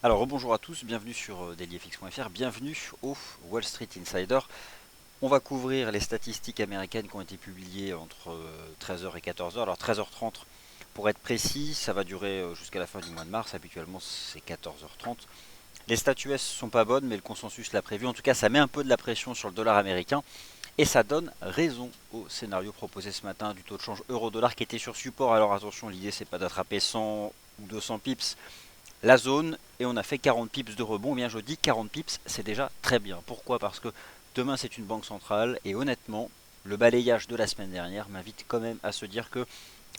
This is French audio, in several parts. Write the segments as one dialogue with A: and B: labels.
A: Alors rebonjour à tous, bienvenue sur dailyfx.fr, bienvenue au Wall Street Insider. On va couvrir les statistiques américaines qui ont été publiées entre 13h et 14h. Alors 13h30 pour être précis, ça va durer jusqu'à la fin du mois de mars, habituellement c'est 14h30. Les stats US sont pas bonnes mais le consensus l'a prévu, en tout cas ça met un peu de la pression sur le dollar américain. Et ça donne raison au scénario proposé ce matin du taux de change euro-dollar qui était sur support. Alors attention, l'idée c'est pas d'attraper 100 ou 200 pips la zone et on a fait 40 pips de rebond. Eh bien je dis 40 pips, c'est déjà très bien. Pourquoi? Parce que demain c'est une banque centrale et honnêtement, le balayage de la semaine dernière m'invite quand même à se dire que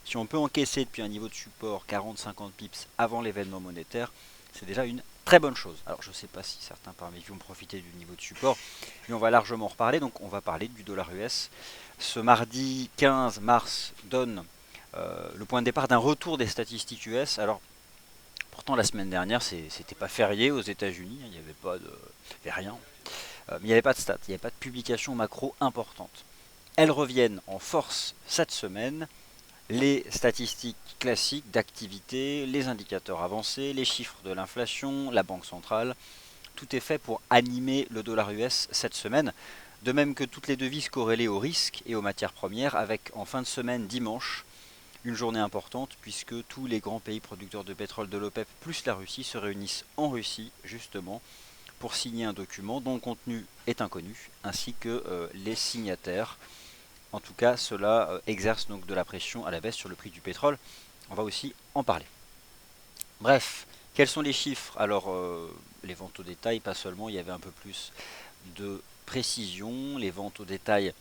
A: si on peut encaisser depuis un niveau de support 40-50 pips avant l'événement monétaire, c'est déjà une très bonne chose. Alors je ne sais pas si certains parmi vous ont profité du niveau de support, mais on va largement en reparler. Donc on va parler du dollar US. Ce mardi 15 mars donne le point de départ d'un retour des statistiques US. Alors pourtant, la semaine dernière, c'était pas férié aux États-Unis, il n'y avait pas de, il y avait rien, mais il n'y avait pas de stats, il n'y avait pas de publication macro importante. Elles reviennent en force cette semaine. Les statistiques classiques d'activité, les indicateurs avancés, les chiffres de l'inflation, la banque centrale, tout est fait pour animer le dollar US cette semaine. De même que toutes les devises corrélées au risque et aux matières premières, avec en fin de semaine dimanche une journée importante puisque tous les grands pays producteurs de pétrole de l'OPEP plus la Russie se réunissent en Russie justement pour signer un document dont le contenu est inconnu ainsi que les signataires. En tout cas, cela exerce donc de la pression à la baisse sur le prix du pétrole. On va aussi en parler. Bref, quels sont les chiffres? Alors, les ventes au détail, pas seulement, il y avait un peu plus de précision. Les ventes au détail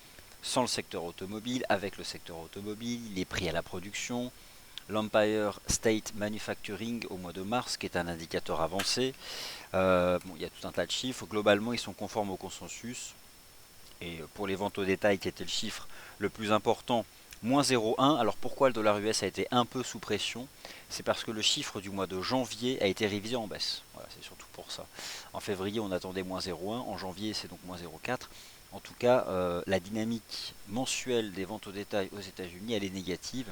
A: sans le secteur automobile, avec le secteur automobile, les prix à la production, l'Empire State Manufacturing au mois de mars, qui est un indicateur avancé. Bon, il y a tout un tas de chiffres. Globalement, ils sont conformes au consensus. Et pour les ventes au détail, qui était le chiffre le plus important, moins 0,1. Alors pourquoi le dollar US a été un peu sous pression? C'est parce que le chiffre du mois de janvier a été révisé en baisse. Voilà, c'est surtout pour ça. En février, on attendait moins 0,1. En janvier, c'est donc moins 0,4. En tout cas, la dynamique mensuelle des ventes au détail aux États-Unis, elle est négative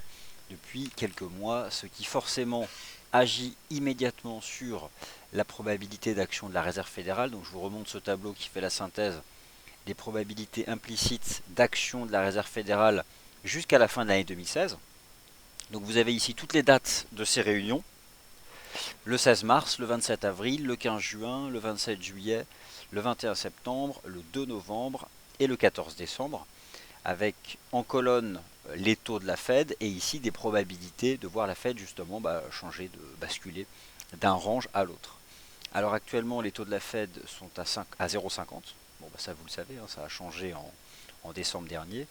A: depuis quelques mois, ce qui forcément agit immédiatement sur la probabilité d'action de la Réserve fédérale. Donc je vous remonte ce tableau qui fait la synthèse des probabilités implicites d'action de la Réserve fédérale jusqu'à la fin de l'année 2016. Donc vous avez ici toutes les dates de ces réunions. Le 16 mars, le 27 avril, le 15 juin, le 27 juillet, le 21 septembre, le 2 novembre et le 14 décembre, avec en colonne les taux de la Fed et ici des probabilités de voir la Fed justement changer, de basculer d'un range à l'autre. Alors actuellement, les taux de la Fed sont à 0,50. Bon, ça vous le savez, hein, ça a changé en décembre dernier.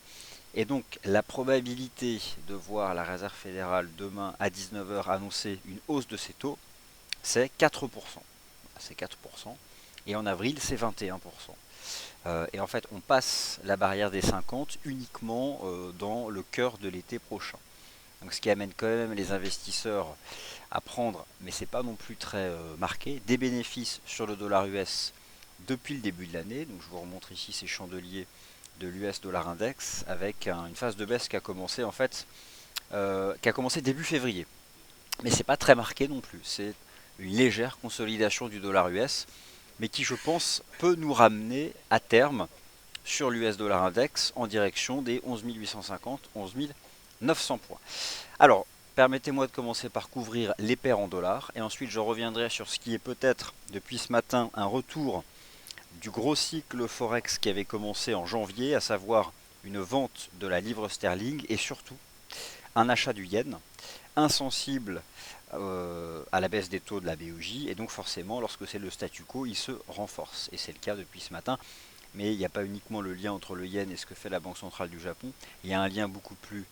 A: Et donc la probabilité de voir la Réserve fédérale demain à 19h annoncer une hausse de ses taux, c'est 4%. C'est 4%. Et en avril, c'est 21%. Et en fait, on passe la barrière des 50 uniquement dans le cœur de l'été prochain. Donc, ce qui amène quand même les investisseurs à prendre, mais c'est pas non plus très marqué, des bénéfices sur le dollar US depuis le début de l'année. Donc, je vous remontre ici ces chandeliers de l'US Dollar Index avec une phase de baisse qui a commencé en fait, qui a commencé début février. Mais c'est pas très marqué non plus. C'est une légère consolidation du dollar US, mais qui je pense peut nous ramener à terme sur l'US Dollar Index en direction des 11 850, 11 900 points. Alors, permettez-moi de commencer par couvrir les paires en dollars et ensuite je reviendrai sur ce qui est peut-être depuis ce matin un retour du gros cycle Forex qui avait commencé en janvier, à savoir une vente de la livre sterling et surtout un achat du yen, insensible à la baisse des taux de la BOJ et donc forcément lorsque c'est le statu quo il se renforce et c'est le cas depuis ce matin. Mais il n'y a pas uniquement le lien entre le yen et ce que fait la Banque centrale du Japon, il y a un lien beaucoup plus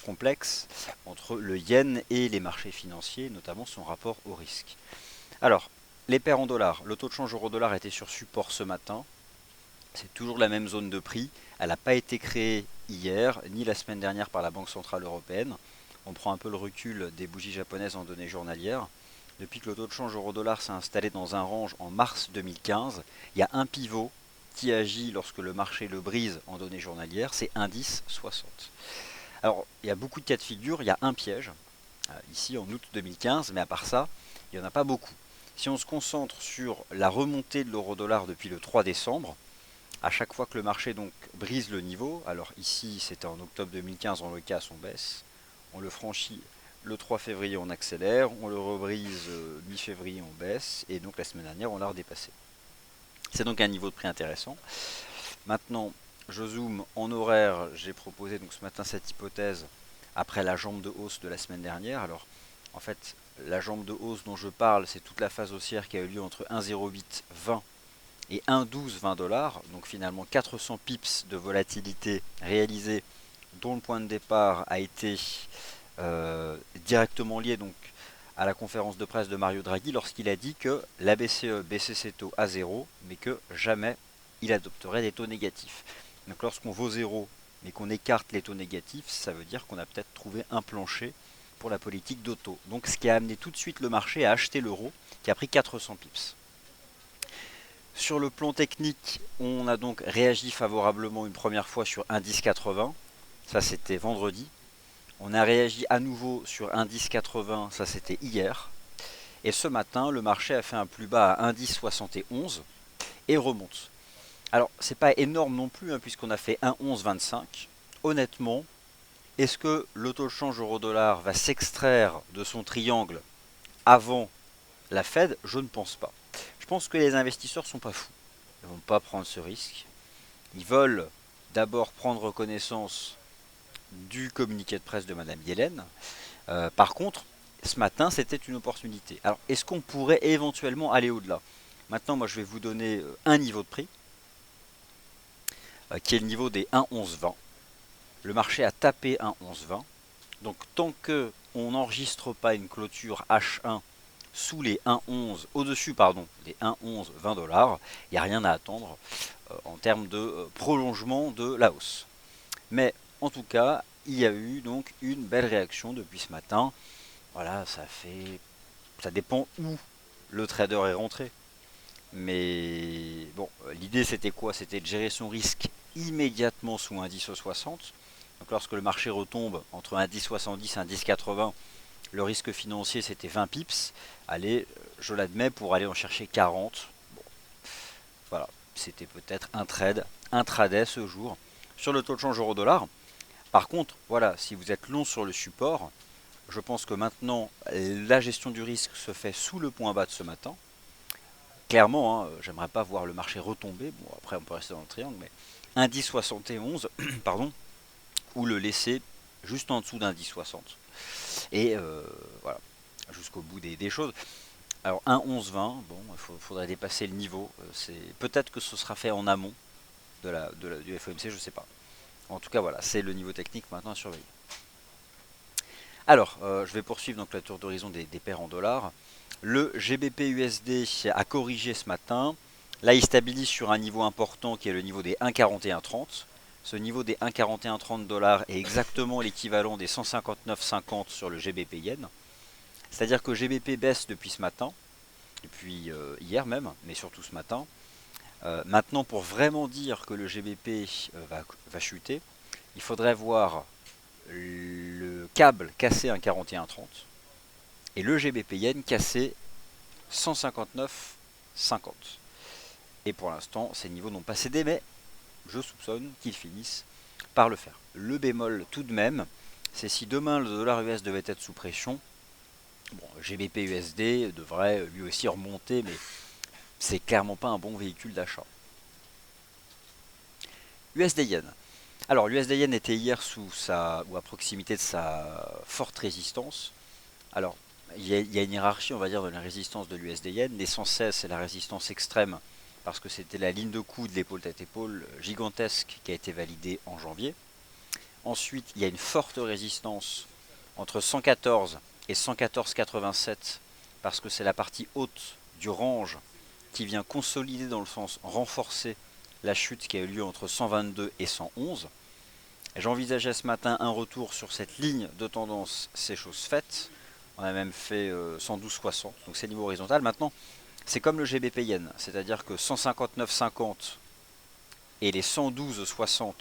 A: complexe entre le yen et les marchés financiers, notamment son rapport au risque. Alors, les paires en dollars, le taux de change euro-dollar était sur support ce matin, c'est toujours la même zone de prix, elle n'a pas été créée hier ni la semaine dernière par la Banque centrale européenne. On prend un peu le recul des bougies japonaises en données journalières. Depuis que le taux de change euro-dollar s'est installé dans un range en mars 2015, il y a un pivot qui agit lorsque le marché le brise en données journalières, c'est indice 60. Alors, il y a beaucoup de cas de figure, il y a un piège, ici en août 2015, mais à part ça, il n'y en a pas beaucoup. Si on se concentre sur la remontée de l'euro-dollar depuis le 3 décembre, à chaque fois que le marché donc brise le niveau, alors ici c'était en octobre 2015, on le casse, on baisse, on le franchit le 3 février, on accélère, on le rebrise mi-février, on baisse, et donc la semaine dernière on l'a redépassé. C'est donc un niveau de prix intéressant. Maintenant, je zoome en horaire, j'ai proposé donc ce matin cette hypothèse après la jambe de hausse de la semaine dernière. Alors en fait, la jambe de hausse dont je parle, c'est toute la phase haussière qui a eu lieu entre 1,0820 et 1,1220 dollars, donc finalement 400 pips de volatilité réalisée, dont le point de départ a été directement lié donc à la conférence de presse de Mario Draghi lorsqu'il a dit que la BCE baissait ses taux à zéro, mais que jamais il adopterait des taux négatifs. Donc lorsqu'on vaut zéro, mais qu'on écarte les taux négatifs, ça veut dire qu'on a peut-être trouvé un plancher pour la politique de taux. Donc ce qui a amené tout de suite le marché à acheter l'euro, qui a pris 400 pips. Sur le plan technique, on a donc réagi favorablement une première fois sur indice 80, ça c'était vendredi. On a réagi à nouveau sur indice 80, ça c'était hier. Et ce matin, le marché a fait un plus bas à indice 71 et remonte. Alors, c'est pas énorme non plus, hein, puisqu'on a fait 1,1125. Honnêtement, est-ce que le taux de change euro-dollar va s'extraire de son triangle avant la Fed? Je ne pense pas. Je pense que les investisseurs sont pas fous. Ils ne vont pas prendre ce risque. Ils veulent d'abord prendre connaissance du communiqué de presse de Madame Yellen. Par contre, ce matin, c'était une opportunité. Alors, est-ce qu'on pourrait éventuellement aller au-delà? Maintenant, moi, je vais vous donner un niveau de prix, qui est le niveau des 1,1120. Le marché a tapé 1,1120. Donc, tant que on n'enregistre pas une clôture H1 sous les 1,11, au-dessus, pardon, des 1,1120 dollars, il n'y a rien à attendre en termes de prolongement de la hausse. Mais, en tout cas, il y a eu donc une belle réaction depuis ce matin. Voilà, ça dépend où le trader est rentré. Mais bon, l'idée c'était quoi? C'était de gérer son risque immédiatement sous indice 60. Donc lorsque le marché retombe entre indice 70 et indice 80, le risque financier c'était 20 pips. Allez, je l'admets, pour aller en chercher 40. Bon, voilà, c'était peut-être un trade intraday ce jour sur le taux de change euro-dollar. Par contre, voilà, si vous êtes long sur le support, je pense que maintenant la gestion du risque se fait sous le point bas de ce matin. Clairement, hein, j'aimerais pas voir le marché retomber. Bon, après, on peut rester dans le triangle, mais indice 71, pardon, ou le laisser juste en dessous d'indice 60. Et voilà, jusqu'au bout des choses. Alors, 1,1120, bon, il faudrait dépasser le niveau. Peut-être que ce sera fait en amont du FOMC, je sais pas. En tout cas, voilà, c'est le niveau technique maintenant à surveiller. Alors, je vais poursuivre donc la tour d'horizon des paires en dollars. Le GBP USD a corrigé ce matin. Là, il stabilise sur un niveau important qui est le niveau des 1,4130. Ce niveau des 1,4130 dollars est exactement l'équivalent des 159,50 sur le GBP Yen. C'est-à-dire que GBP baisse depuis ce matin, depuis hier même, mais surtout ce matin. Maintenant, pour vraiment dire que le GBP va chuter, il faudrait voir le câble cassé 1,4130 et le GBP Yen cassé 159,50. Et pour l'instant, ces niveaux n'ont pas cédé, mais je soupçonne qu'ils finissent par le faire. Le bémol tout de même, c'est si demain le dollar US devait être sous pression, bon, GBP USD devrait lui aussi remonter, mais c'est clairement pas un bon véhicule d'achat. USD Yen. Alors l'USD Yen était hier ou à proximité de sa forte résistance. Alors il y a une hiérarchie, on va dire, de la résistance de l'USD Yen. Les 116, c'est la résistance extrême parce que c'était la ligne de coude, l'épaule tête épaule gigantesque qui a été validée en janvier. Ensuite, il y a une forte résistance entre 114 et 114,87 parce que c'est la partie haute du range qui vient consolider, dans le sens renforcer, la chute qui a eu lieu entre 122 et 111. J'envisageais ce matin un retour sur cette ligne de tendance, c'est chose faite. On a même fait 112,60, donc c'est niveau horizontal. Maintenant, c'est comme le GBP Yen, c'est-à-dire que 159,50 et les 112,60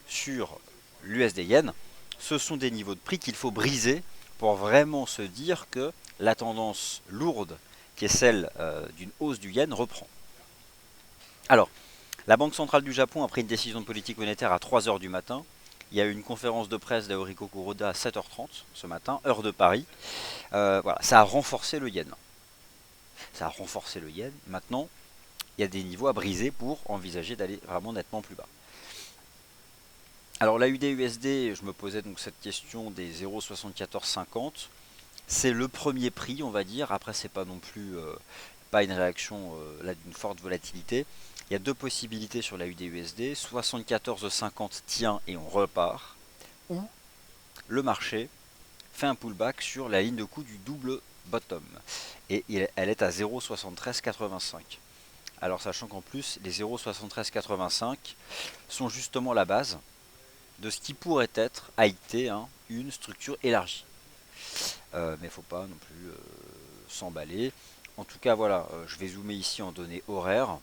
A: sur l'USD Yen, ce sont des niveaux de prix qu'il faut briser pour vraiment se dire que la tendance lourde qui est celle d'une hausse du yen, reprend. Alors, la Banque centrale du Japon a pris une décision de politique monétaire à 3 heures du matin. Il y a eu une conférence de presse d'Aoriko Kuroda à 7h30 ce matin, heure de Paris. Voilà, ça a renforcé le yen. Ça a renforcé le yen. Maintenant, il y a des niveaux à briser pour envisager d'aller vraiment nettement plus bas. Alors la UD-USD, je me posais donc cette question des 0,7450. C'est le premier prix, on va dire. Après, c'est pas non plus pas une réaction là d'une forte volatilité. Il y a deux possibilités sur la UD-USD. 74,50 tient et on repart. Ou le marché fait un pullback sur la ligne de coup du double bottom. Et elle est à 0,7385. Alors sachant qu'en plus, les 0,7385 sont justement la base de ce qui pourrait être AIT, hein, une structure élargie. Mais il ne faut pas non plus s'emballer. En tout cas, voilà, je vais zoomer ici en données horaires.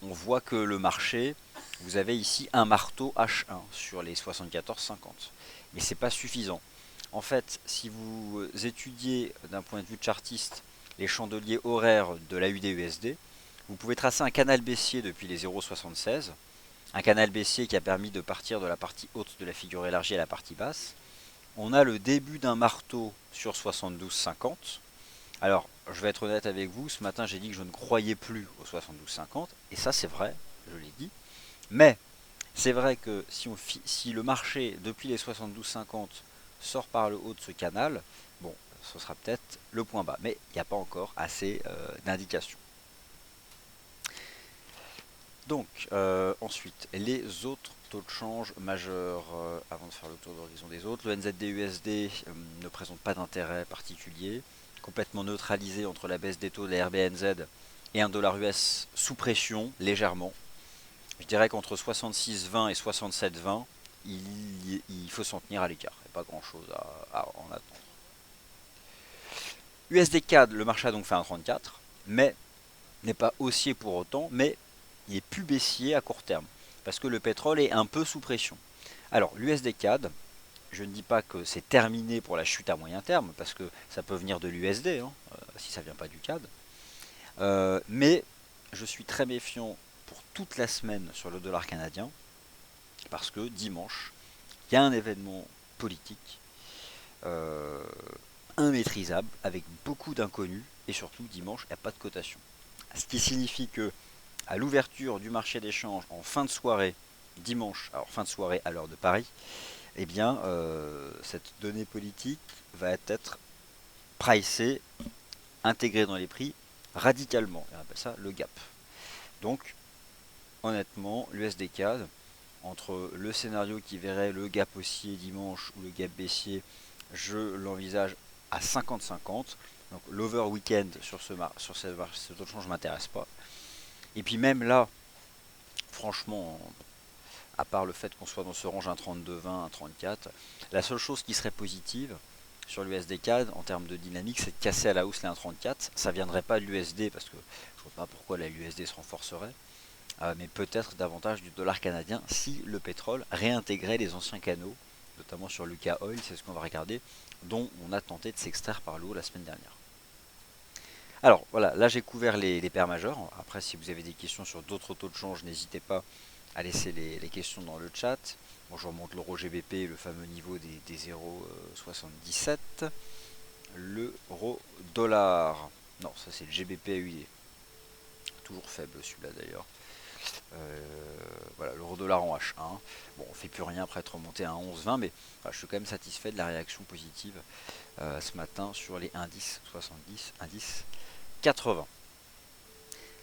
A: On voit que le marché, vous avez ici un marteau H1 sur les 74,50. Mais c'est pas suffisant. En fait, si vous étudiez d'un point de vue de chartiste les chandeliers horaires de la UD-USD, vous pouvez tracer un canal baissier depuis les 0,76. Un canal baissier qui a permis de partir de la partie haute de la figure élargie à la partie basse. On a le début d'un marteau sur 72,50. Alors, je vais être honnête avec vous, ce matin j'ai dit que je ne croyais plus au 72,50, et ça c'est vrai, je l'ai dit. Mais c'est vrai que si le marché, depuis les 72,50, sort par le haut de ce canal, bon, ce sera peut-être le point bas, mais il n'y a pas encore assez d'indications. Donc, ensuite, les autres taux de change majeurs, avant de faire le tour d'horizon des autres, le NZD-USD ne présente pas d'intérêt particulier, complètement neutralisé entre la baisse des taux de la RBNZ et un dollar US sous pression, légèrement. Je dirais qu'entre 66,20 et 67,20, il faut s'en tenir à l'écart, il n'y a pas grand chose à en attendre. USD CAD, le marché a donc fait un 34, mais n'est pas haussier pour autant, mais il est plus baissier à court terme, parce que le pétrole est un peu sous pression. Alors l'USD CAD, je ne dis pas que c'est terminé pour la chute à moyen terme, parce que ça peut venir de l'USD, hein, si ça ne vient pas du CAD. Mais je suis très méfiant pour toute la semaine sur le dollar canadien, parce que dimanche, il y a un événement politique immaîtrisable, avec beaucoup d'inconnus, et surtout dimanche, il n'y a pas de cotation. Ce qui signifie que à l'ouverture du marché d'échange en fin de soirée, dimanche, alors fin de soirée à l'heure de Paris, eh bien, cette donnée politique va être pricée, intégrée dans les prix radicalement. On appelle ça le gap. Donc, honnêtement, l'USD-CAD, entre le scénario qui verrait le gap haussier dimanche ou le gap baissier, je l'envisage à 50-50. Donc, l'over weekend sur ce taux de change ne m'intéresse pas. Et puis même là, franchement, à part le fait qu'on soit dans ce range 1,32-20, 1,34, la seule chose qui serait positive sur l'USD CAD en termes de dynamique, c'est de casser à la hausse les 1,34. Ça ne viendrait pas de l'USD parce que je ne vois pas pourquoi la USD se renforcerait, mais peut-être davantage du dollar canadien si le pétrole réintégrait les anciens canaux, notamment sur Lucas Oil, c'est ce qu'on va regarder, dont on a tenté de s'extraire par le haut la semaine dernière. Alors voilà, là j'ai couvert les paires majeures. Après, si vous avez des questions sur d'autres taux de change, n'hésitez pas à laisser les questions dans le chat. Bon, je remonte l'euro GBP, le fameux niveau des 0,77. L'euro dollar. Non, ça c'est le GBP AUD. Toujours faible celui-là d'ailleurs. Voilà, l'euro dollar en H1. Bon, on fait plus rien après être remonté à 11,20, mais voilà, je suis quand même satisfait de la réaction positive ce matin sur les indices 70, indices 80.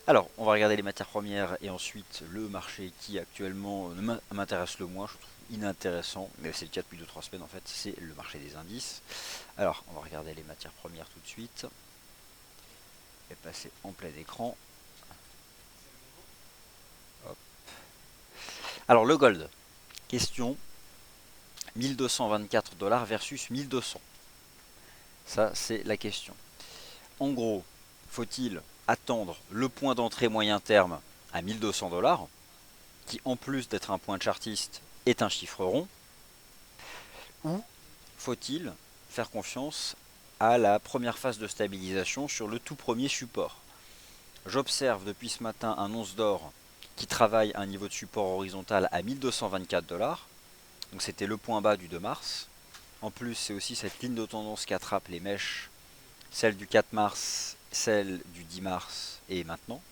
A: Alors, on va regarder les matières premières et ensuite le marché qui actuellement m'intéresse le moins, je trouve inintéressant, mais c'est le cas depuis 2-3 semaines en fait, c'est le marché des indices. Alors, on va regarder les matières premières tout de suite. Je vais passer en plein écran. Hop. Alors, le gold. Question 1224 $ versus 1200. Ça, c'est la question. En gros, faut-il attendre le point d'entrée moyen terme à 1200 $, qui en plus d'être un point chartiste est un chiffre rond, ou faut-il faire confiance à la première phase de stabilisation sur le tout premier support. J'observe depuis ce matin un once d'or qui travaille un niveau de support horizontal à 1224 $. Donc c'était le point bas du 2 mars. En plus, c'est aussi cette ligne de tendance qui attrape les mèches, celle du 4 mars, celle du 10 mars et maintenant.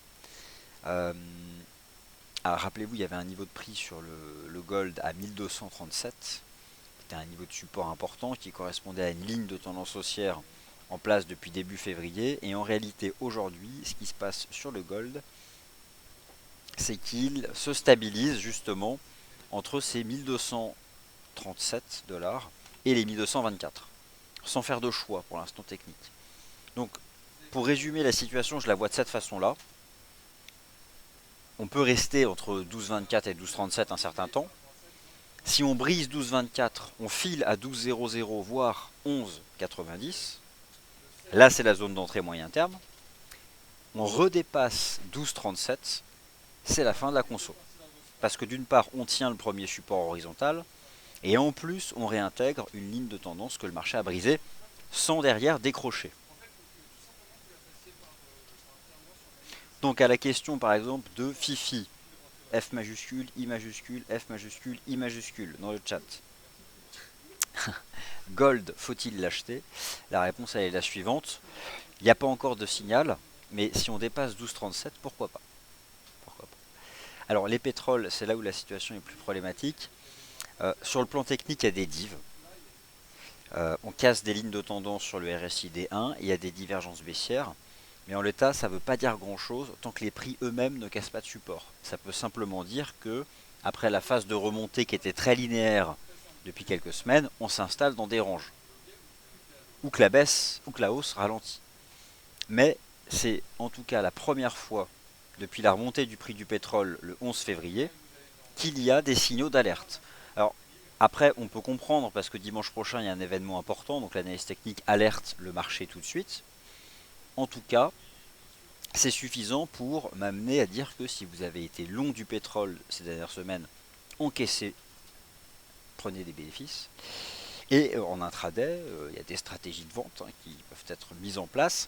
A: Rappelez-vous, il y avait un niveau de prix sur le gold à 1237. C'était un niveau de support important qui correspondait à une ligne de tendance haussière en place depuis début février. Et en réalité, aujourd'hui, ce qui se passe sur le gold, c'est qu'il se stabilise justement entre ces 1237 $ et les 1224, sans faire de choix pour l'instant technique. Donc, pour résumer la situation, je la vois de cette façon-là. On peut rester entre 12,24 et 12,37 un certain temps. Si on brise 12,24, on file à 12,00 voire 11,90. Là, c'est la zone d'entrée moyen terme. On redépasse 12,37, c'est la fin de la conso. Parce que d'une part, on tient le premier support horizontal, et en plus, on réintègre une ligne de tendance que le marché a brisée, sans derrière décrocher. Donc à la question par exemple de Fifi, F majuscule, I majuscule, F majuscule, I majuscule dans le chat. Gold, faut-il l'acheter? La réponse elle est la suivante. Il n'y a pas encore de signal, mais si on dépasse 12,37, pourquoi pas? Pourquoi pas? Alors les pétroles, c'est là où la situation est plus problématique. Sur le plan technique, il y a des divs. On casse des lignes de tendance sur le RSI D1, il y a des divergences baissières. Mais en l'état, ça ne veut pas dire grand-chose tant que les prix eux-mêmes ne cassent pas de support. Ça peut simplement dire que, après la phase de remontée qui était très linéaire depuis quelques semaines, on s'installe dans des ranges. Ou que la baisse, ou que la hausse ralentit. Mais c'est en tout cas la première fois depuis la remontée du prix du pétrole le 11 février qu'il y a des signaux d'alerte. Alors, après, on peut comprendre parce que dimanche prochain, il y a un événement important, donc l'analyse technique alerte le marché tout de suite. En tout cas, c'est suffisant pour m'amener à dire que si vous avez été long du pétrole ces dernières semaines, encaissez, prenez des bénéfices. Et en intraday, il y a des stratégies de vente qui peuvent être mises en place.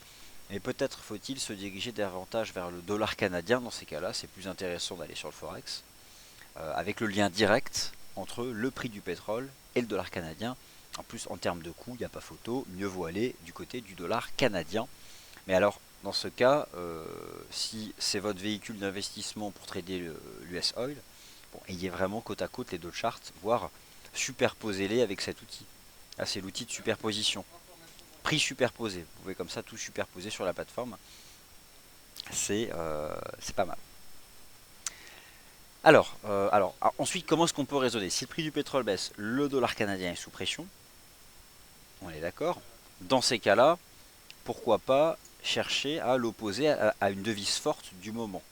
A: Mais peut-être faut-il se diriger davantage vers le dollar canadien. Dans ces cas-là, c'est plus intéressant d'aller sur le Forex. Avec le lien direct entre le prix du pétrole et le dollar canadien. En plus, en termes de coût, il n'y a pas photo. Mieux vaut aller du côté du dollar canadien. Mais alors, dans ce cas, si c'est votre véhicule d'investissement pour trader l'US Oil, bon, ayez vraiment côte à côte les deux charts, voire superposez-les avec cet outil. Là, c'est l'outil de superposition. Prix superposé. Vous pouvez comme ça tout superposer sur la plateforme. C'est pas mal. Alors, ensuite, comment est-ce qu'on peut raisonner? Si le prix du pétrole baisse, le dollar canadien est sous pression. On est d'accord. Dans ces cas-là, pourquoi pas chercher à l'opposer à une devise forte du moment.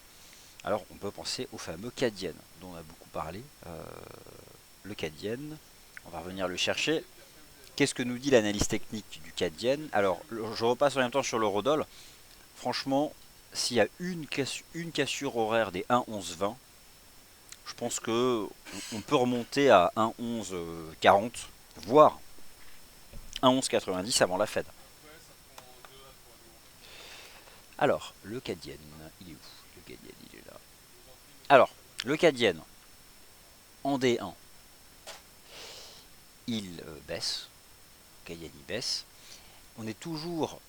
A: Alors on peut penser au fameux CAD yen dont on a beaucoup parlé. Le CAD yen, on va revenir le chercher. Qu'est-ce que nous dit l'analyse technique du CAD yen? Alors je repasse en même temps sur l'eurodoll. Franchement, s'il y a une cassure horaire des 1,1120, je pense que on peut remonter à 1,1140, voire 1,1190 avant la Fed. Alors, le CAD yen, il est où? Le CAD yen, il est là. Alors, le CAD yen, en D1, il baisse. Le CAD yen, il baisse. On est toujours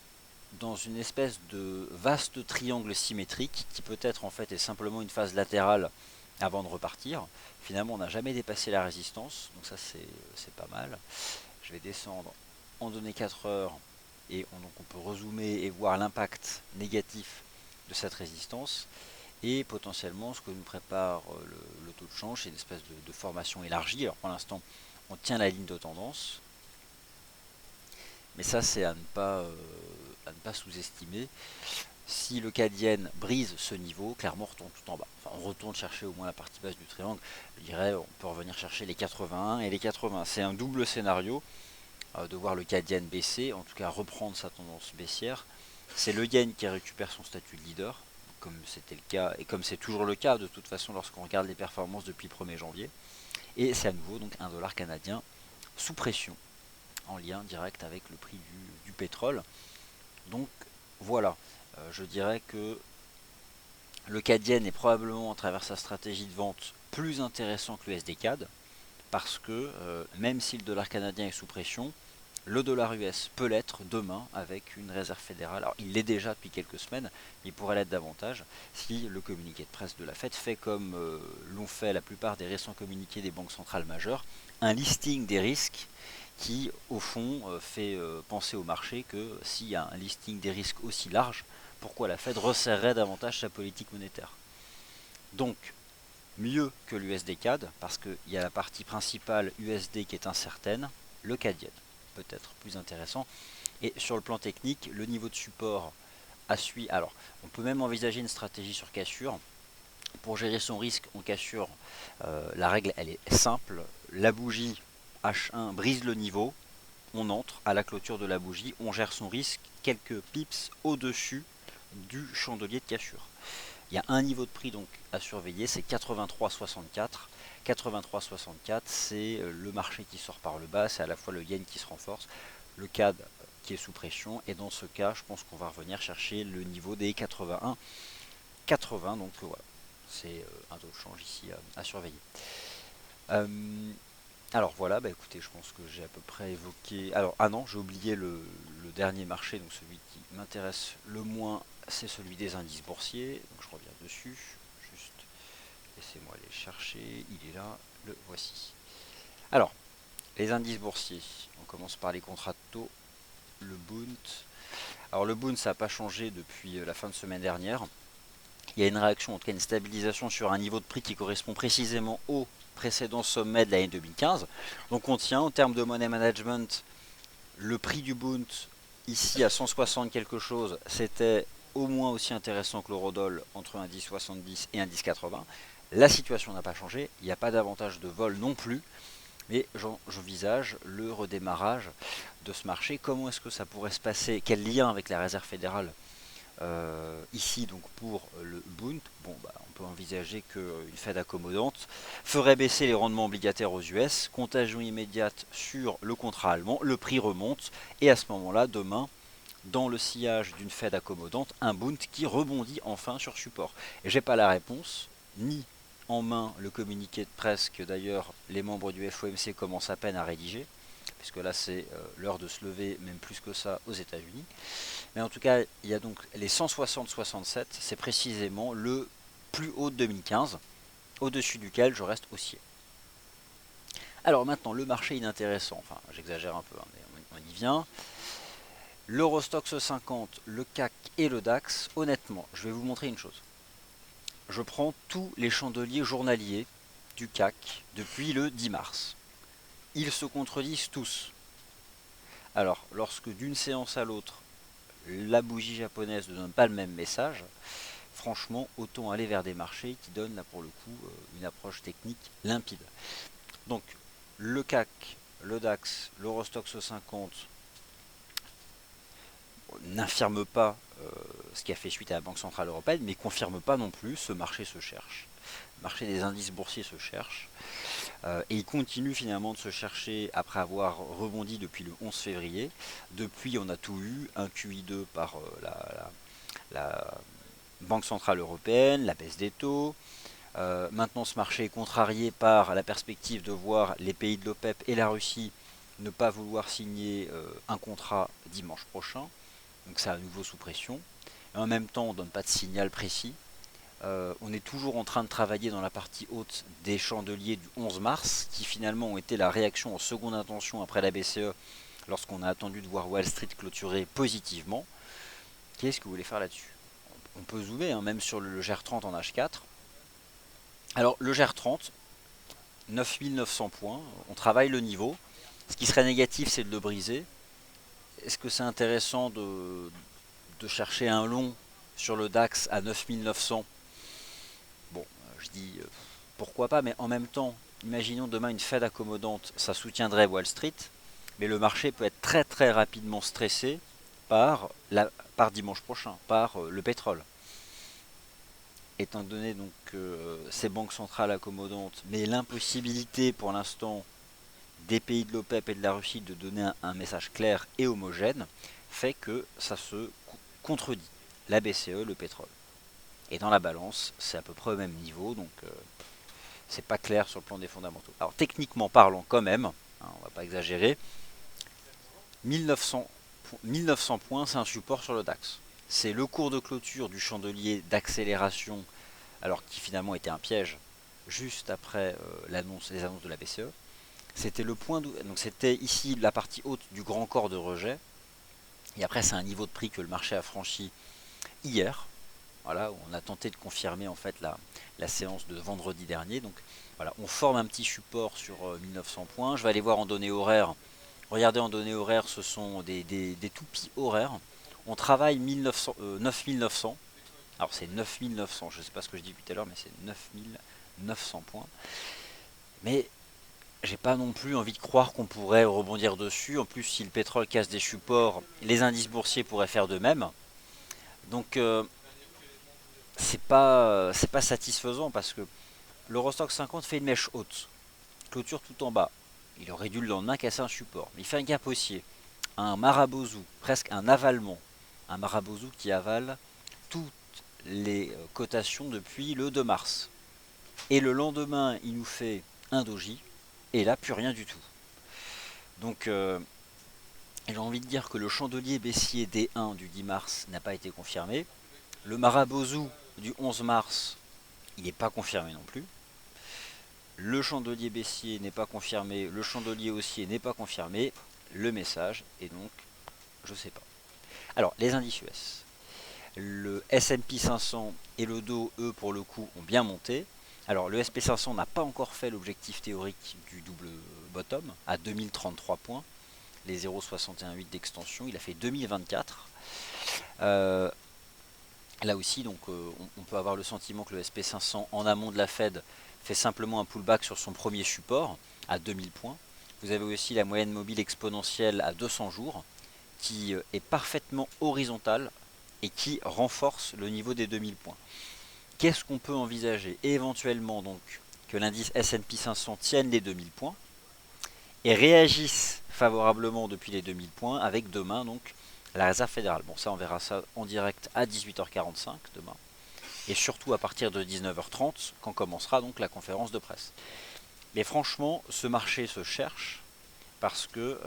A: dans une espèce de vaste triangle symétrique qui peut-être en fait est simplement une phase latérale avant de repartir. Finalement, on n'a jamais dépassé la résistance, donc ça c'est pas mal. Je vais descendre en données 4 heures et donc on peut rezoomer et voir l'impact négatif de cette résistance et potentiellement ce que nous prépare le taux de change, c'est une espèce de formation élargie. Alors pour l'instant on tient la ligne de tendance, mais ça c'est à ne pas sous-estimer. Si le CAD yen brise ce niveau, clairement on retourne tout en bas. Enfin, on retourne chercher au moins la partie basse du triangle. Je dirais on peut revenir chercher les 81 et les 80. C'est un double scénario de voir le CAD yen baisser, en tout cas reprendre sa tendance baissière. C'est le yen qui récupère son statut de leader, comme c'était le cas et comme c'est toujours le cas de toute façon lorsqu'on regarde les performances depuis le 1er janvier. Et c'est à nouveau donc un dollar canadien sous pression en lien direct avec le prix du pétrole. Donc voilà, je dirais que le CAD-Yen est probablement, à travers sa stratégie de vente, plus intéressant que l'USD CAD, parce que même si le dollar canadien est sous pression, le dollar US peut l'être demain avec une réserve fédérale. Alors il l'est déjà depuis quelques semaines, mais il pourrait l'être davantage si le communiqué de presse de la Fed fait comme l'ont fait la plupart des récents communiqués des banques centrales majeures, un listing des risques qui au fond fait penser au marché que s'il y a un listing des risques aussi large, pourquoi la Fed resserrerait davantage sa politique monétaire. Donc mieux que l'USD CAD, parce qu'il y a la partie principale USD qui est incertaine, le CAD Yen peut-être plus intéressant. Et sur le plan technique, le niveau de support a suivi. Alors, on peut même envisager une stratégie sur cassure. Pour gérer son risque en cassure, la règle elle est simple. La bougie H1 brise le niveau, on entre à la clôture de la bougie, on gère son risque quelques pips au-dessus du chandelier de cassure. Il y a un niveau de prix donc à surveiller, c'est 83,64. 83,64, c'est le marché qui sort par le bas, c'est à la fois le yen qui se renforce, le CAD qui est sous pression, et dans ce cas, je pense qu'on va revenir chercher le niveau des 81,80, donc voilà, c'est un taux de change ici à surveiller. Alors voilà, bah écoutez, je pense que j'ai à peu près évoqué. Alors, ah non, j'ai oublié le dernier marché, donc celui qui m'intéresse le moins, c'est celui des indices boursiers. Donc je reviens dessus. Juste, laissez-moi aller chercher. Il est là, le voici. Alors, les indices boursiers. On commence par les contrats de taux. Le Bund. Alors le Bund, ça n'a pas changé depuis la fin de semaine dernière. Il y a une réaction, en tout cas une stabilisation sur un niveau de prix qui correspond précisément au précédent sommet de l'année 2015. Donc on tient en termes de money management, le prix du Bund ici à 160 quelque chose, c'était au moins aussi intéressant que l'eurodoll entre 1,1070 et 1,1080. La situation n'a pas changé, il n'y a pas davantage de vol non plus, mais j'envisage le redémarrage de ce marché. Comment est-ce que ça pourrait se passer? Quel lien avec la réserve fédérale ici donc pour le Bund? Bon, bah, on peut envisager qu'une Fed accommodante ferait baisser les rendements obligataires aux US, contagion immédiate sur le contrat allemand, le prix remonte, et à ce moment-là, demain, dans le sillage d'une Fed accommodante, un Bund qui rebondit enfin sur support. Et j'ai pas la réponse, ni en main le communiqué de presse que d'ailleurs les membres du FOMC commencent à peine à rédiger, puisque là c'est l'heure de se lever, même plus que ça, aux États-Unis. Mais en tout cas, il y a donc les 160-67, c'est précisément le plus haut de 2015, au-dessus duquel je reste haussier. Alors maintenant, le marché inintéressant, enfin j'exagère un peu, hein, mais on y vient. L'Eurostoxx 50, le CAC et le DAX, honnêtement, je vais vous montrer une chose. Je prends tous les chandeliers journaliers du CAC depuis le 10 mars. Ils se contredisent tous. Alors, lorsque d'une séance à l'autre, la bougie japonaise ne donne pas le même message, franchement, autant aller vers des marchés qui donnent là pour le coup une approche technique limpide. Donc, le CAC, le DAX, l'Eurostoxx 50 n'infirme pas ce qui a fait suite à la Banque Centrale Européenne, mais confirme pas non plus, ce marché se cherche. Le marché des indices boursiers se cherche. Et il continue finalement de se chercher après avoir rebondi depuis le 11 février. Depuis, on a tout eu, un QI2 par la Banque Centrale Européenne, la baisse des taux. Maintenant, ce marché est contrarié par la perspective de voir les pays de l'OPEP et la Russie ne pas vouloir signer un contrat dimanche prochain. Donc c'est à nouveau sous pression. Et en même temps, on ne donne pas de signal précis. On est toujours en train de travailler dans la partie haute des chandeliers du 11 mars, qui finalement ont été la réaction en seconde intention après la BCE, lorsqu'on a attendu de voir Wall Street clôturer positivement. Qu'est-ce que vous voulez faire là-dessus? On peut zoomer, hein, même sur le GR30 en H4. Alors le GR30, 9900 points, on travaille le niveau. Ce qui serait négatif, c'est de le briser. Est-ce que c'est intéressant de chercher un long sur le DAX à 9900? Bon, je dis pourquoi pas, mais en même temps, imaginons demain une Fed accommodante, ça soutiendrait Wall Street, mais le marché peut être très très rapidement stressé par dimanche prochain, par le pétrole. Étant donné donc ces banques centrales accommodantes, mais l'impossibilité pour l'instant des pays de l'OPEP et de la Russie de donner un message clair et homogène fait que ça se contredit. La BCE, le pétrole. Et dans la balance, c'est à peu près au même niveau, donc c'est pas clair sur le plan des fondamentaux. Alors techniquement parlant quand même, hein, on va pas exagérer, 1900, 1900 points, c'est un support sur le DAX. C'est le cours de clôture du chandelier d'accélération, alors qui finalement était un piège, juste après les annonces de la BCE. C'était le point donc c'était ici la partie haute du grand corps de rejet. Et après, c'est un niveau de prix que le marché a franchi hier. Voilà, où on a tenté de confirmer en fait la séance de vendredi dernier. Donc voilà, on forme un petit support sur 1900 points. Je vais aller voir en données horaires. Regardez en données horaires, ce sont des tout petits horaires. On travaille 9900. Alors c'est 9900, je ne sais pas ce que je dis tout à l'heure, mais c'est 9900 points. Mais j'ai pas non plus envie de croire qu'on pourrait rebondir dessus. En plus, si le pétrole casse des supports, les indices boursiers pourraient faire de même. Donc c'est pas satisfaisant parce que l'Eurostoxx 50 fait une mèche haute, clôture tout en bas. Il aurait dû le lendemain casser un support. Mais il fait un gap haussier, un marabozou, presque un avalement. Un marabozou qui avale toutes les cotations depuis le 2 mars. Et le lendemain, il nous fait un doji, et là, plus rien du tout. Donc, j'ai envie de dire que le chandelier baissier D1 du 10 mars n'a pas été confirmé. Le marabozou du 11 mars, il n'est pas confirmé non plus. Le chandelier baissier n'est pas confirmé, le chandelier haussier n'est pas confirmé. Le message est donc, je sais pas. Alors, les indices US. Le S&P 500 et le Dow, eux, pour le coup, ont bien monté. Alors, le SP 500 n'a pas encore fait l'objectif théorique du double bottom, à 2033 points. Les 0,618 d'extension, il a fait 2024. Là aussi, donc, on peut avoir le sentiment que le SP 500 en amont de la Fed fait simplement un pullback sur son premier support à 2000 points. Vous avez aussi la moyenne mobile exponentielle à 200 jours qui est parfaitement horizontale et qui renforce le niveau des 2000 points. Qu'est-ce qu'on peut envisager? Éventuellement donc que l'indice S&P 500 tienne les 2000 points et réagisse favorablement depuis les 2000 points avec demain donc la Réserve fédérale. Bon, ça on verra ça en direct à 18h45 demain et surtout à partir de 19h30 quand commencera donc la conférence de presse. Mais franchement, ce marché se cherche parce que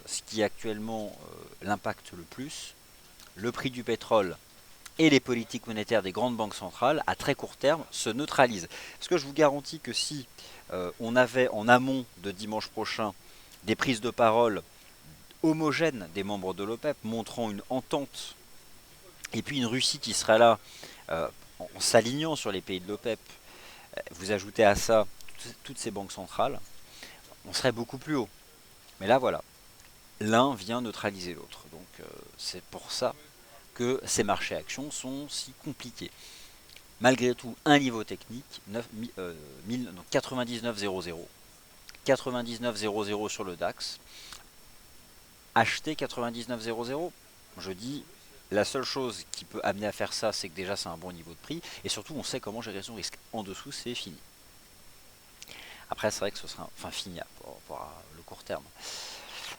A: ce qui actuellement l'impacte le plus, le prix du pétrole et les politiques monétaires des grandes banques centrales, à très court terme, se neutralisent. Parce que je vous garantis que si on avait en amont de dimanche prochain des prises de parole homogènes des membres de l'OPEP montrant une entente, et puis une Russie qui serait là en s'alignant sur les pays de l'OPEP, vous ajoutez à ça toutes ces banques centrales, on serait beaucoup plus haut. Mais là voilà, l'un vient neutraliser l'autre. Donc c'est pour ça que ces marchés actions sont si compliqués. Malgré tout, un niveau technique, 99,00. 99,00 sur le DAX. Acheter 99,00, je dis, la seule chose qui peut amener à faire ça, c'est que déjà c'est un bon niveau de prix, et surtout on sait comment gérer son risque. En dessous, c'est fini. Après, c'est vrai que ce sera fini pour le court terme.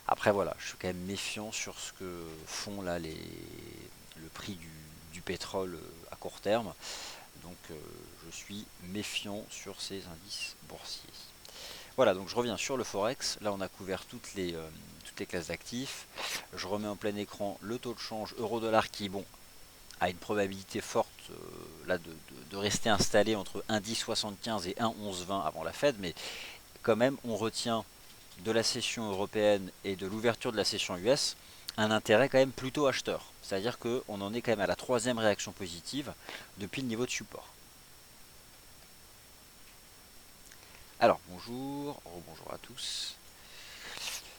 A: Après, voilà, je suis quand même méfiant sur ce que font là le prix du pétrole à court terme. Donc, je suis méfiant sur ces indices boursiers. Voilà, donc je reviens sur le Forex. Là, on a couvert toutes les classes d'actifs. Je remets en plein écran le taux de change euro-dollar qui, bon, a une probabilité forte là de rester installé entre 1,1075 et 1,1120 avant la Fed, mais quand même, on retient de la session européenne et de l'ouverture de la session US un intérêt quand même plutôt acheteur. C'est-à-dire qu'on en est quand même à la troisième réaction positive depuis le niveau de support. Alors, bonjour, rebonjour à tous.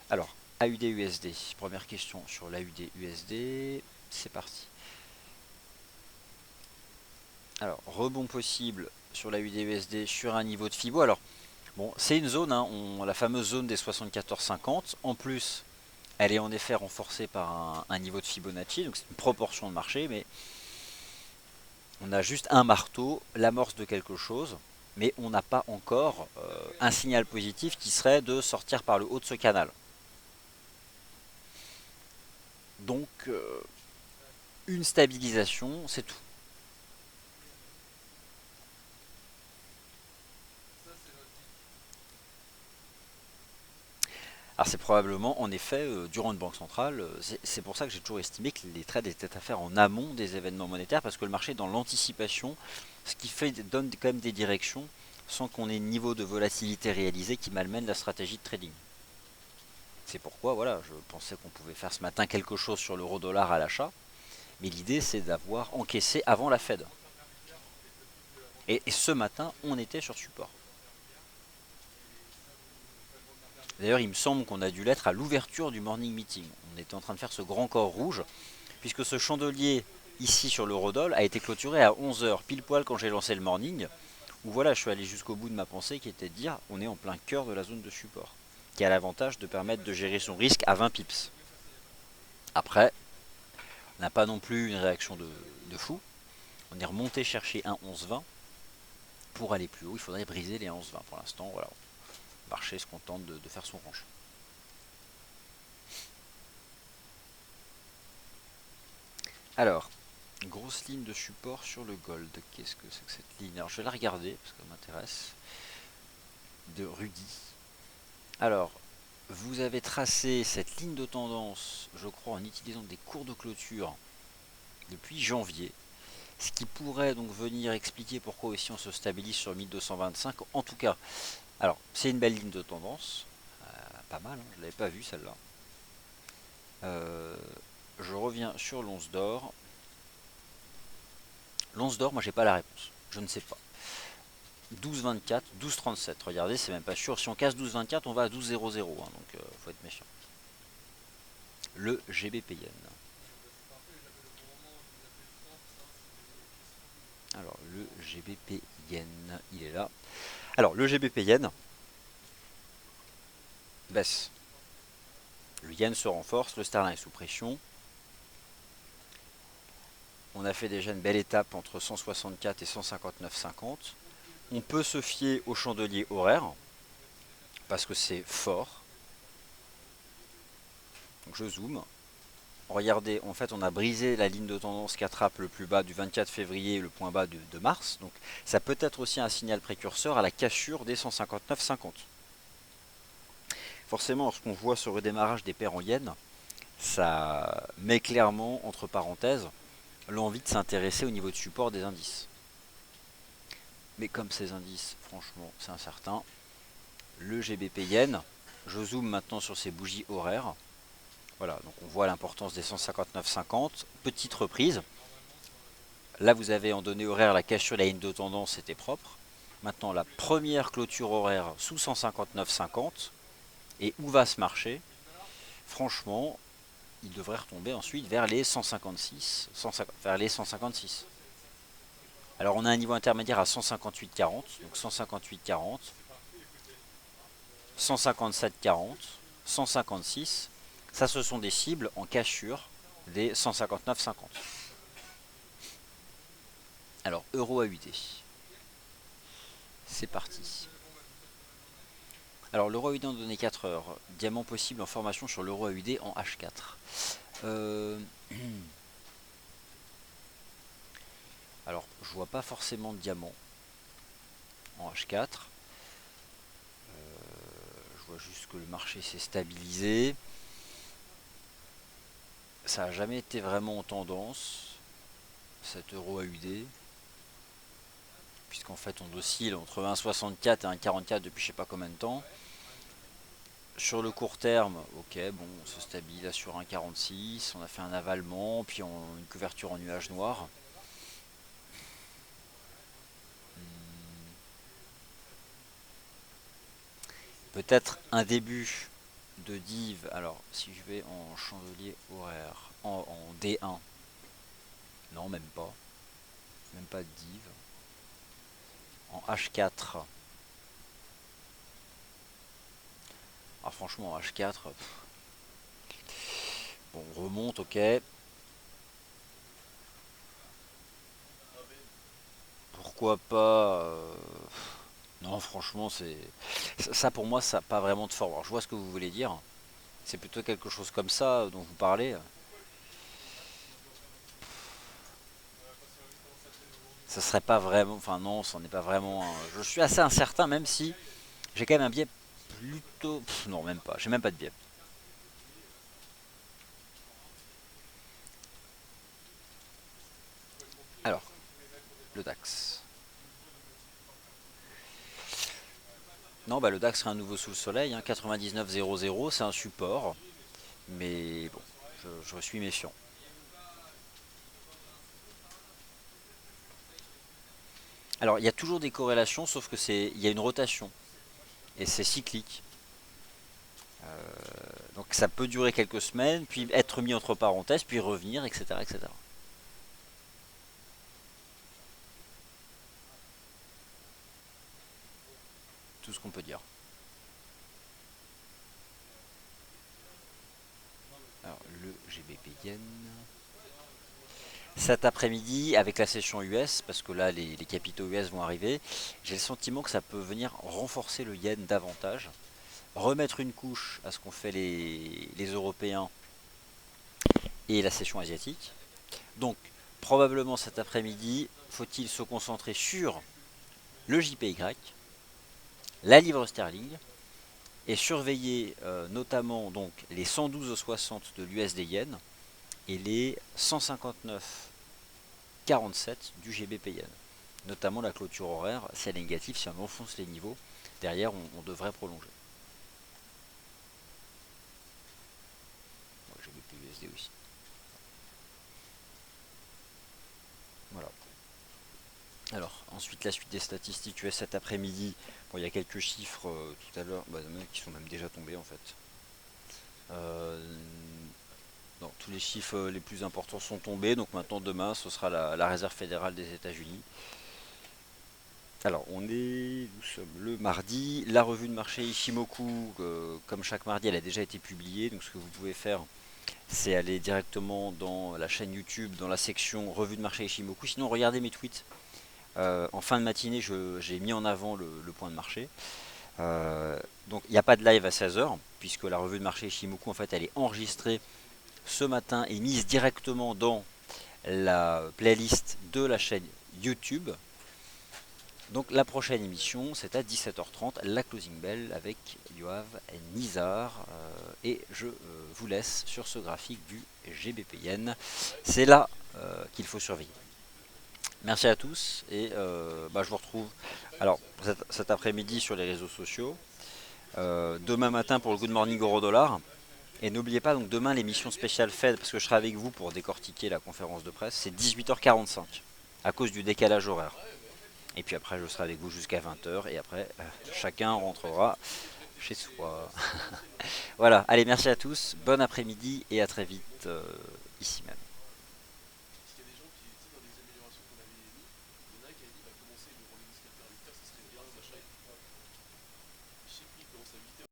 A: Alors, AUD-USD, première question sur l'AUD-USD, c'est parti. Alors, rebond possible sur l'AUD-USD sur un niveau de Fibo. Alors, bon, c'est une zone, hein, la fameuse zone des 74,50. En plus, elle est en effet renforcée par un niveau de Fibonacci, donc c'est une proportion de marché, mais on a juste un marteau, l'amorce de quelque chose. mais on n'a pas encore un signal positif qui serait de sortir par le haut de ce canal. Donc une stabilisation, c'est tout. Alors c'est probablement, en effet, durant une banque centrale, c'est pour ça que j'ai toujours estimé que les trades étaient à faire en amont des événements monétaires, parce que le marché est dans l'anticipation, ce qui fait donne quand même des directions sans qu'on ait un niveau de volatilité réalisé qui malmène la stratégie de trading. C'est pourquoi, voilà, je pensais qu'on pouvait faire ce matin quelque chose sur l'euro-dollar à l'achat, mais l'idée c'est d'avoir encaissé avant la Fed. Et ce matin, on était sur support. D'ailleurs, il me semble qu'on a dû l'être à l'ouverture du morning meeting. On était en train de faire ce grand corps rouge, puisque ce chandelier ici sur l'eurodoll a été clôturé à 11 heures, pile poil quand j'ai lancé le morning, où voilà, je suis allé jusqu'au bout de ma pensée qui était de dire on est en plein cœur de la zone de support, qui a l'avantage de permettre de gérer son risque à 20 pips. Après, on n'a pas non plus une réaction de fou. On est remonté chercher un 11,20 pour aller plus haut. Il faudrait briser les 11,20 pour l'instant. Voilà, le marché se contente de faire son range. Alors, grosse ligne de support sur le gold. Qu'est-ce que c'est que cette ligne? Alors, je vais la regarder parce qu'elle m'intéresse. De Rudy. Alors, vous avez tracé cette ligne de tendance, je crois, en utilisant des cours de clôture depuis janvier. Ce qui pourrait donc venir expliquer pourquoi aussi on se stabilise sur 1225. En tout cas, alors c'est une belle ligne de tendance. Pas mal, hein, je ne l'avais pas vue celle-là. Euh, je reviens sur l'once d'or. L'once d'or, moi j'ai pas la réponse. Je ne sais pas. 12,24, 12,37. Regardez, c'est même pas sûr. Si on casse 12,24, on va à 12,00. Hein, donc faut être méfiant. Le GBP Yen. Alors, le GBP Yen, il est là. Alors, le GBP Yen baisse. Le Yen se renforce, le sterling est sous pression. On a fait déjà une belle étape entre 164 et 159,50. On peut se fier au chandelier horaire parce que c'est fort. Donc je zoome. Regardez, en fait, on a brisé la ligne de tendance qui attrape le plus bas du 24 février et le point bas de mars. Donc ça peut être aussi un signal précurseur à la cassure des 159,50. Forcément, lorsqu'on voit ce redémarrage des paires en yens, ça met clairement, entre parenthèses, l'envie de s'intéresser au niveau de support des indices. Mais comme ces indices, franchement, c'est incertain. Le GBP Yen, je zoome maintenant sur ces bougies horaires. Voilà, donc on voit l'importance des 159,50. Petite reprise. Là, vous avez en données horaires la cassure de la ligne de tendance, c'était propre. Maintenant, la première clôture horaire sous 159,50. Et où va ce marché? Franchement, il devrait retomber ensuite vers les 156, vers les 156. Alors on a un niveau intermédiaire à 158,40, donc 158,40, 157,40, 156. Ça, ce sont des cibles en cassure des 159,50. Alors, euro AUD. C'est parti. Alors, l'euro AUD en données 4 heures. Diamant possible en formation sur l'euro AUD en H4. Alors, je vois pas forcément de diamant en H4. Je vois juste que le marché s'est stabilisé. Ça n'a jamais été vraiment en tendance, cet euro AUD. Puisqu'en fait on oscille entre 1,64 et 1,44 depuis je sais pas combien de temps. Sur le court terme, ok, bon, on se stabilise sur 1,46, on a fait un avalement, puis une couverture en nuage noir. Peut-être un début de div. Alors, si je vais en chandelier horaire, en D1, non, même pas. Même pas de div. En H4. Alors franchement, en H4, bon, on remonte, ok. Pourquoi pas Non, franchement, ça pour moi, ça n'a pas vraiment de forme. Alors, je vois ce que vous voulez dire. C'est plutôt quelque chose comme ça dont vous parlez. Ça serait pas vraiment. Enfin, non, ça n'est pas vraiment. Je suis assez incertain, même si j'ai quand même un biais plutôt. Non, même pas. J'ai même pas de biais. Alors, le DAX. Non, bah le DAX serait un nouveau sous le soleil. 99,00, c'est un support. Mais bon, je suis méfiant. Alors, il y a toujours des corrélations, sauf que il y a une rotation. Et c'est cyclique. Donc ça peut durer quelques semaines, puis être mis entre parenthèses, puis revenir, etc., etc. Tout ce qu'on peut dire. Alors, le GBP Yen. Cet après-midi, avec la session US, parce que là, les capitaux US vont arriver, j'ai le sentiment que ça peut venir renforcer le Yen davantage, remettre une couche à ce qu'ont fait les Européens et la session asiatique. Donc, probablement cet après-midi, faut-il se concentrer sur le JPY, la livre sterling, et surveiller notamment donc les 112,60 de l'USD Yen et les 159,47 du GBP Yen. Notamment la clôture horaire, si elle est négative, si on enfonce les niveaux, derrière on devrait prolonger. Bon, GBP USD aussi. Voilà. Alors, ensuite la suite des statistiques US cet après-midi. Bon, il y a quelques chiffres tout à l'heure, qui sont même déjà tombés en fait. Euh, non, tous les chiffres les plus importants sont tombés, donc maintenant demain ce sera la Réserve fédérale des États-Unis. Alors nous sommes le mardi, la revue de marché Ishimoku, comme chaque mardi, elle a déjà été publiée, donc ce que vous pouvez faire, c'est aller directement dans la chaîne YouTube, dans la section revue de marché Ishimoku. Sinon, regardez mes tweets. En fin de matinée, j'ai mis en avant le point de marché. Donc il n'y a pas de live à 16h, puisque la revue de marché Ishimoku, en fait, elle est enregistrée ce matin et mise directement dans la playlist de la chaîne YouTube. Donc la prochaine émission, c'est à 17h30, la closing bell avec Yoav Nizar. Et je vous laisse sur ce graphique du GBP Yen. C'est là qu'il faut surveiller. Merci à tous et je vous retrouve alors cet après-midi sur les réseaux sociaux. Demain matin pour le Good Morning Euro Dollar. Et n'oubliez pas donc demain l'émission spéciale Fed, parce que je serai avec vous pour décortiquer la conférence de presse, c'est 18h45 à cause du décalage horaire. Et puis après je serai avec vous jusqu'à 20h et après chacun rentrera chez soi. Voilà, allez merci à tous, bon après-midi et à très vite ici même.